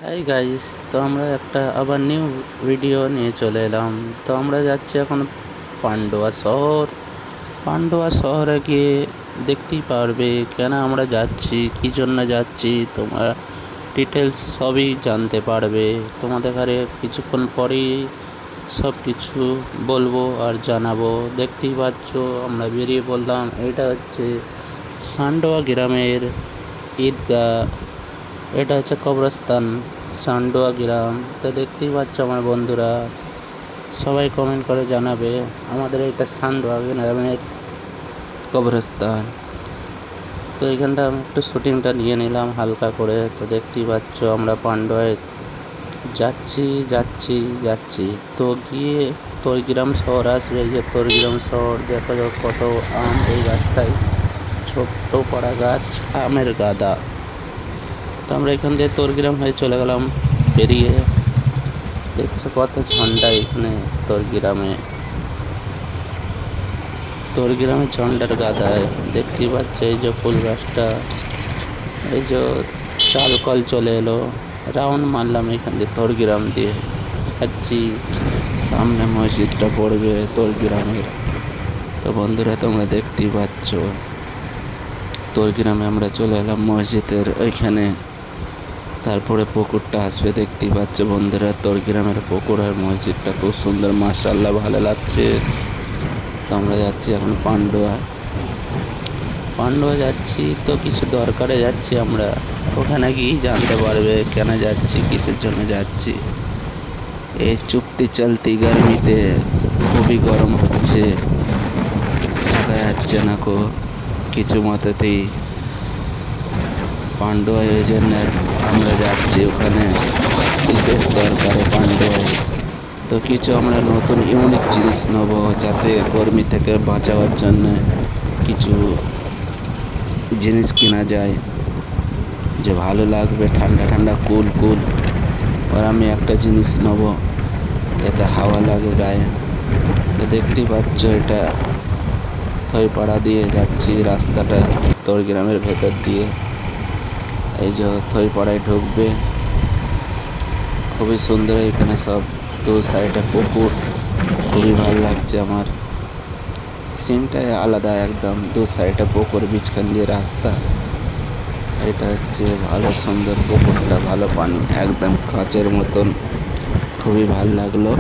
Hi guys, তো আমরা একটা আবার নিউ ভিডিও নিয়ে চলে এলাম। তো আমরা যাচ্ছি এখন পান্ডুয়া শহর। পান্ডুয়া শহরে গিয়ে দেখতেই পারবে কেন আমরা যাচ্ছি, কী জন্য যাচ্ছি, তোমরা ডিটেলস সবই জানতে পারবে। তোমাদের ঘরে কিছুক্ষণ পরেই সব কিছু বলবো আর জানাবো। দেখতেই পাচ্ছ আমরা বেরিয়ে পড়লাম। এটা হচ্ছে সান্ডোয়া গ্রামের ঈদগাহ, এটা হচ্ছে কবরস্থান সান্ডোয়া গ্রাম। তো দেখতেই পাচ্ছ আমার বন্ধুরা, সবাই কমেন্ট করে জানাবে আমাদের এটা সান্ডোয়া গ্রামের কবরস্থান। তো এখানটা আমি একটু শুটিংটা নিয়ে নিলাম হালকা করে। তো দেখতেই পাচ্ছ আমরা পান্ডুয়ায় যাচ্ছি যাচ্ছি যাচ্ছি। তো গিয়ে তৈগ্রাম শহর আসবে। এই যে তৈগ্রাম শহর, দেখা যাক কত আম এই গাছটায়, ছোট্ট পাড়া গাছ, আমের গাদা। তো আমরা এখান দিয়ে তরগ্রাম হয়ে চলে গেলাম বেরিয়ে। দেখছো কত ঝন্ডা এখানে তরগ্রামে ঝন্ডার গাদায়। দেখতেই পাচ্ছ এই যে ফুল গাছটা, এই যে চাল কল চলে এলো। রাউন্ড মারলাম এখান দিয়ে তরগ্রাম দিয়ে যাচ্ছি। সামনে মসজিদটা পড়বে তরগ্রামের। তো বন্ধুরা তোমরা দেখতেই পাচ্ছ তরগ্রামে আমরা চলে এলাম মসজিদের ওইখানে। তারপরে পুকুরটা আসবে, দেখতেই পাচ্ছ বন্ধুরা তরগ্রামের পুকুর আর মসজিদটা খুব সুন্দর, মাশাআল্লাহ ভালো লাগছে। তো আমরা যাচ্ছি এখন পান্ডুয়া যাচ্ছি। তো কিছু দরকারে যাচ্ছি আমরা, ওখানে গিয়েই জানতে পারবে কেন যাচ্ছি, কিসের জন্য যাচ্ছি। এই চুপটি চলতি গরমিতে খুবই গরম হচ্ছে, থাকা যাচ্ছে না কো কিছু মতেতেই। পান্ডুয়ায় ওই জন্য আমরা যাচ্ছি ওখানে বিশেষ দরকারে পান্ডুয়ায়। তো কিছু আমরা নতুন ইউনিক জিনিস নেব, যাতে গরমি থেকে বাঁচাবার জন্য কিছু জিনিস কেনা যায়, যে ভালো লাগবে, ঠান্ডা ঠান্ডা কুল কুল। আর আমি একটা জিনিস নেব যাতে হাওয়া লাগে গায়ে। তো দেখতেই পাচ্ছ এটা থইপাড়া দিয়ে যাচ্ছি রাস্তাটা তরগ্রামের ভেতর দিয়ে। এই যে থইপাড়ায় ঢুকবে, খুবই সুন্দর এখানে সব দু সাইডে পুকুর, খুবই ভালো লাগছে আমার। সিনটাই আলাদা একদম, দু সাইডে পুকুর, বিচখান দিয়ে রাস্তা। এটা হচ্ছে ভালো সুন্দর পুকুরটা, ভালো পানি, একদম কাঁচের মতন, খুবই ভালো লাগলো।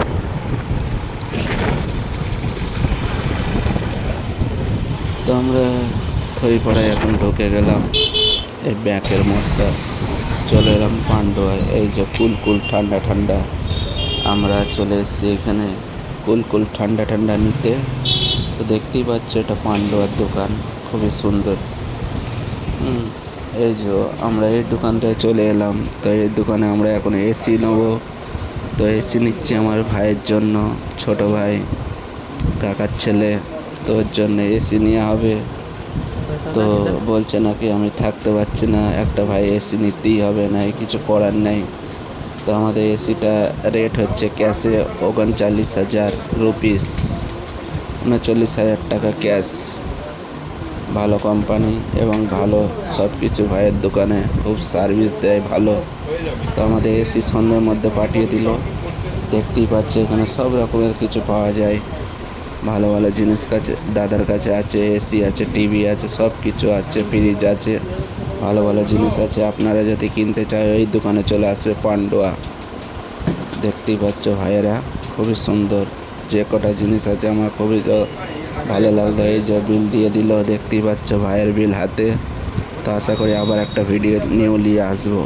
তো আমরা থইপাড়ায় এখন ঢুকে গেলাম, এই ব্যাকের মোড়টা চলে এলাম পান্ডুয়ায়। এই যে কুলকুল ঠান্ডা ঠান্ডা, আমরা চলে এসেছি এখানে কুলকুল ঠান্ডা ঠান্ডা নিতে। তো দেখতেই পাচ্ছ এটা পান্ডুয়ার দোকান, খুবই সুন্দর। এই যে আমরা এই দোকানটায় চলে এলাম। তো এই দোকানে আমরা এখন এসি নেবো। তো এসি নিচ্ছি আমার ভাইয়ের জন্য, ছোট ভাই, কাকার ছেলে। তো ওর জন্য এসি নেওয়া হবে। তো বলছে নাকি আমি থাকতে পারছি না, একটা ভাই এসি নিতেই হবে, নাই কিছু করার নেই। তো আমাদের এসিটা রেট হচ্ছে ক্যাশে 39,000 রুপিস, 39,000 টাকা ক্যাশ। ভালো কোম্পানি এবং ভালো সব কিছু, ভাইয়ের দোকানে খুব সার্ভিস দেয় ভালো। তো আমাদের এসি সন্ধ্যের মধ্যে পাঠিয়ে দিল। দেখতেই পাচ্ছে এখানে সব রকমের কিছু পাওয়া যায়, ভালো ভালো জিনিস কাছে দাদার কাছে আছে, এসি আছে, টিভি আছে, সব কিছু আছে, ফ্রিজ আছে, ভালো ভালো জিনিস আছে। আপনারা যদি কিনতে চায় ওই দোকানে চলে আসবে পান্ডুয়া। দেখতেই পাচ্ছ ভাইয়েরা, খুবই সুন্দর, যে কটা জিনিস আছে আমার খুবই ভালো লাগলো। এই যে বিল দিয়ে দিল, দেখতেই পাচ্ছ ভাইয়ের বিল হাতে। তো আশা করি আবার একটা ভিডিও নিয়ে আসবো।